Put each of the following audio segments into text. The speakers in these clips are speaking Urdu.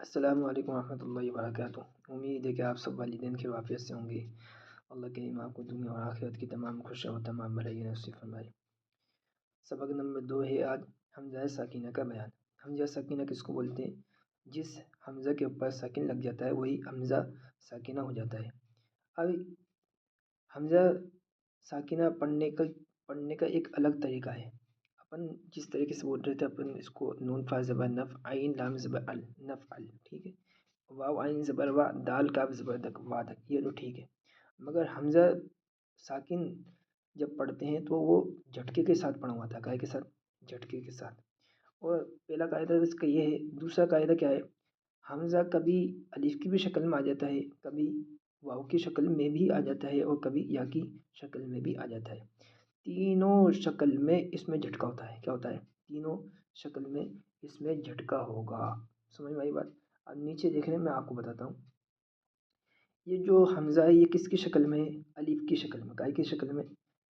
السلام علیکم ورحمۃ اللہ وبرکاتہ۔ امید ہے کہ آپ سب والدین کے وافیت سے ہوں گے۔ اللہ کریم آپ کو دنیا اور آخرت کی تمام خوشیاں اور تمام بھلائی نصیب فرمائے۔ سبق نمبر 2 ہے آج حمزہ ساکنہ کا بیان۔ حمزہ ساکنہ کس کو بولتے ہیں؟ جس حمزہ کے اوپر ساکن لگ جاتا ہے وہی حمزہ ساکنہ ہو جاتا ہے۔ اب حمزہ ساکنہ پڑھنے کا ایک الگ طریقہ ہے۔ اپن جس طریقے سے بول رہے تھے اپن اس کو نون فا زبر نف عین لام زبر ال نفعل، ٹھیک ہے، واو عین زبر وا دال کاف زبر دک وا دک، یہ تو ٹھیک ہے، مگر حمزہ ساکن جب پڑھتے ہیں تو وہ جھٹکے کے ساتھ پڑھا ہوا تھا۔ کائے کے ساتھ؟ جھٹکے کے ساتھ۔ اور پہلا قاعدہ اس کا یہ ہے۔ دوسرا قاعدہ کیا ہے؟ حمزہ کبھی الف کی بھی شکل میں آ جاتا ہے، کبھی واو کی شکل میں بھی آ جاتا ہے، اور کبھی یا کی شکل میں بھی آ جاتا ہے۔ تینوں شکل میں اس میں جھٹکا ہوتا ہے۔ کیا ہوتا ہے؟ تینوں شکل میں اس میں جھٹکا ہوگا۔ سمجھ میں آئی بات؟ اب نیچے دیکھنے میں آپ کو بتاتا ہوں۔ یہ جو حمزہ ہے یہ کس کی شکل میں ہے؟ الف کی شکل میں۔ کائے کی شکل میں؟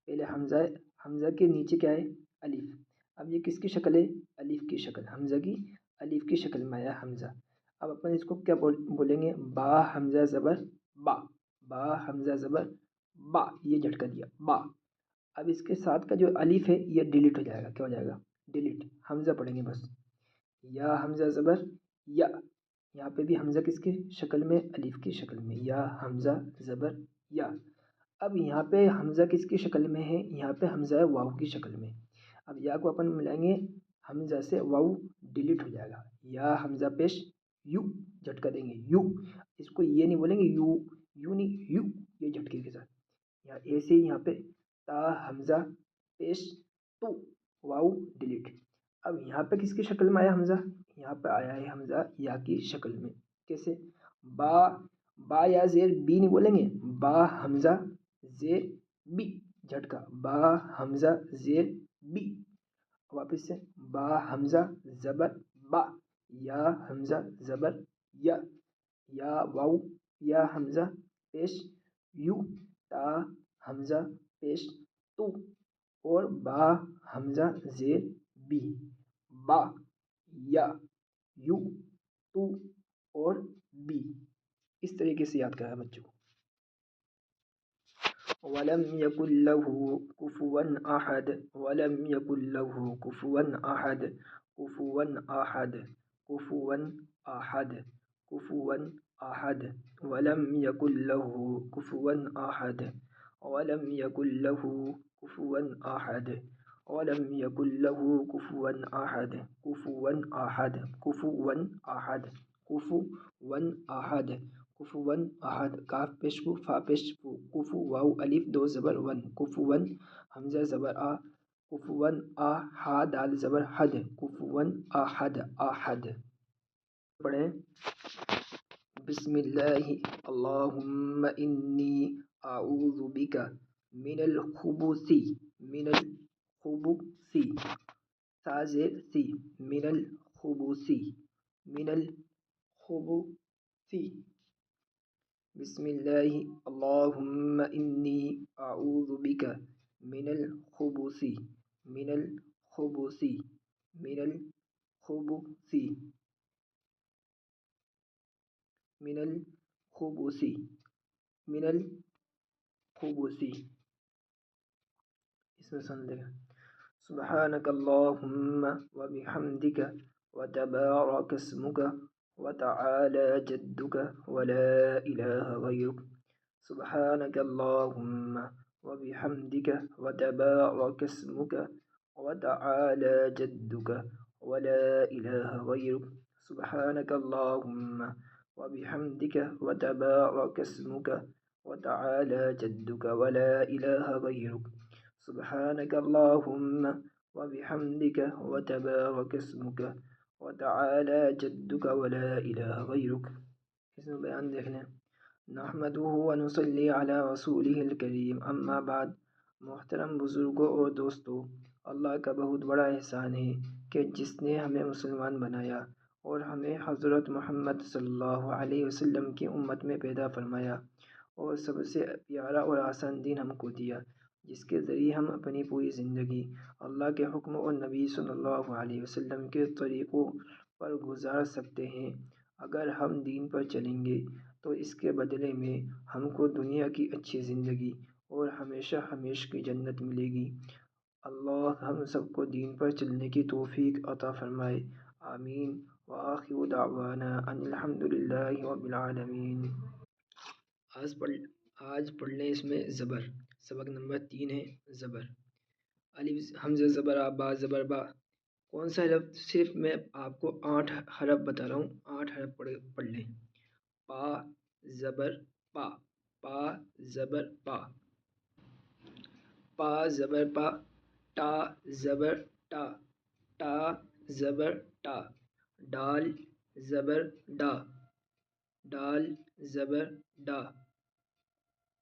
پہلے حمزہ ہے، حمزہ کے نیچے کیا ہے؟ الف۔ اب یہ کس کی شکل ہے؟ الف کی شکل، حمزہ کی الف کی شکل میں آیا حمزہ۔ اب اپن اس کو کیا بولیں گے؟ با حمزہ زبر با، با حمزہ زبر با، یہ جھٹکا دیا با۔ اب اس کے ساتھ کا جو الف ہے یہ ڈیلیٹ ہو جائے گا۔ کیا ہو جائے گا؟ ڈیلیٹ۔ حمزہ پڑھیں گے بس، یا حمزہ زبر یا، یہاں پہ بھی حمزہ کس کی شکل میں؟ الف کی شکل میں، یا حمزہ زبر یا۔ اب یہاں پہ حمزہ کس کی شکل میں ہے؟ یہاں پہ حمزہ ہے واو کی شکل میں۔ اب یا کو اپن ملائیں گے حمزہ سے، واو ڈیلیٹ ہو جائے گا، یا حمزہ پیش یو، جھٹکا دیں گے یو۔ اس کو یہ نہیں بولیں گے یو، یو نہیں یو، یہ جھٹکے کے ساتھ۔ یا ایسے ہی یہاں پہ تا حمزہ پیش تو، واو ڈیلیٹ۔ اب یہاں پہ کس کی شکل میں آیا حمزہ؟ یہاں پہ آیا ہے حمزہ یا کی شکل میں۔ کیسے؟ با، با یا زیر بی نہیں بولیں گے، با حمزہ زیر بی، جھٹکا، با حمزہ زیر بی۔ واپس سے با حمزہ زبر با، یا حمزہ زبر یا، یا واو یا حمزہ پیش یو، تا حمزہ پیش تو، اور با حمزہ زیر بی، با یا یو تو اور بی۔ اس طریقے سے یاد کرا بچوں کو۔ وَلَمْ يَكُنْ لَهُ كُفُوًا أَحَدٌ، وَلَمْ يَكُنْ لَهُ كُفُوًا أَحَدٌ، كُفُوًا أَحَدٌ، كُفُوًا أَحَدٌ، كُفُوًا أَحَدٌ، وَلَمْ يَكُنْ لَهُ كُفُوًا أَحَدٌ، وَلَمْ يَكُنْ لَهُ كُفُوًا أَحَدٌ، وَلَمْ يَكُنْ لَهُ كُفُوًا أَحَدٌ، كُفُوًا أَحَدٌ، كُفُوًا أَحَدٌ، كُفُوًا أَحَدٌ، كُفُوًا أَحَدٌ، کاف پیش کو، فا پیش کو، کفو واو الف دو زبر ون، کفوا حمزہ زبر آ، کفوا آ ہا دال زبر حد، کفوا احد احد۔ پڑھیں بسم اللہ اللہم انی اعوذ بک من الخبث، من الخبث، سا زیر سی، من الخبث، من الخبث، بسم اللہ اللہم انی اعوذ بک من الخبث، من الخبث، من الخبث، من الخبث، من الخبث۔ اس میں سن لے گا سبحانک اللہم وبحمدک وتبارک اسمک وتعالى جدك ولا إله غيرك، سبحانك اللهم وبحمدك وتبارك اسمك وتعالى جدك ولا إله غيرك، سبحانك اللهم وبحمدك وتبارك اسمك وتعالى جدك ولا إله غيرك، سبحانك اللهم وبحمدك وتبارك اسمك وتعالى جدك ولا إله غيرك۔ اس میں بیان دیکھ لیں۔ نحمده ونصلي على رسوله الكريم، اما بعد۔ محترم بزرگوں اور دوستو، اللہ کا بہت بڑا احسان ہے کہ جس نے ہمیں مسلمان بنایا اور ہمیں حضرت محمد صلی اللہ علیہ وسلم کی امت میں پیدا فرمایا، اور سب سے پیارا اور آسان دین ہم کو دیا، جس کے ذریعے ہم اپنی پوری زندگی اللہ کے حکم اور نبی صلی اللہ علیہ وسلم کے طریقوں پر گزار سکتے ہیں۔ اگر ہم دین پر چلیں گے تو اس کے بدلے میں ہم کو دنیا کی اچھی زندگی اور ہمیشہ ہمیشہ کی جنت ملے گی۔ اللہ ہم سب کو دین پر چلنے کی توفیق عطا فرمائے، آمین۔ وآخر دعوانا ان الحمد للہ رب العالمین۔ آج پڑھ لیں اس میں زبر۔ سبق نمبر 3 ہے زبر۔ الف حمزہ زبر آ با زبر با۔ کون سا حرف؟ صرف میں آپ کو 8 حرف بتا رہا ہوں، 8 حرف پڑھ لیں۔ پا زبر پا، پا زبر پا، پا زبر پا، ٹا زبر ٹا، ٹا زبر ٹا، ڈال زبر ڈا، ڈال زبر ڈا،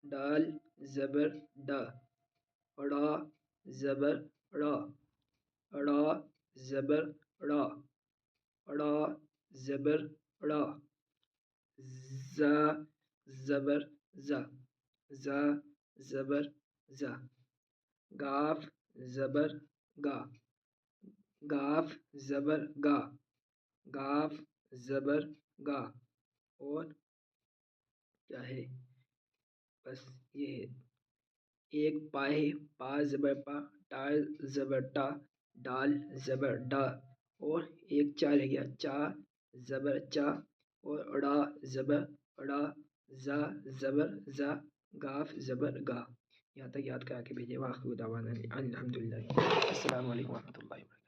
ڈال زبر ڈا، ڑا زبر ڑا، ڑا زبر ڑا، ڑا زبر ڑا، زا زبر زا، زا زبر زا، گاف زبر گا، گاف زبر گا، گاف زبر گا۔ اور کیا ہے؟ بس یہ ہے۔ ایک پا ہے، پا زبر پا، ٹا زبر ٹا، ڈال زبر ڈا، اور ایک چا رہ گیا، چا زبر چا، اور اڑا زبر اڑا، زا زبر زا، گاف زبر گا۔ یہاں تک یاد کرا کے بھیجیے۔ واخر دعوانا الحمد للہ۔ السلام علیکم ورحمۃ اللہ وبرکاتہ۔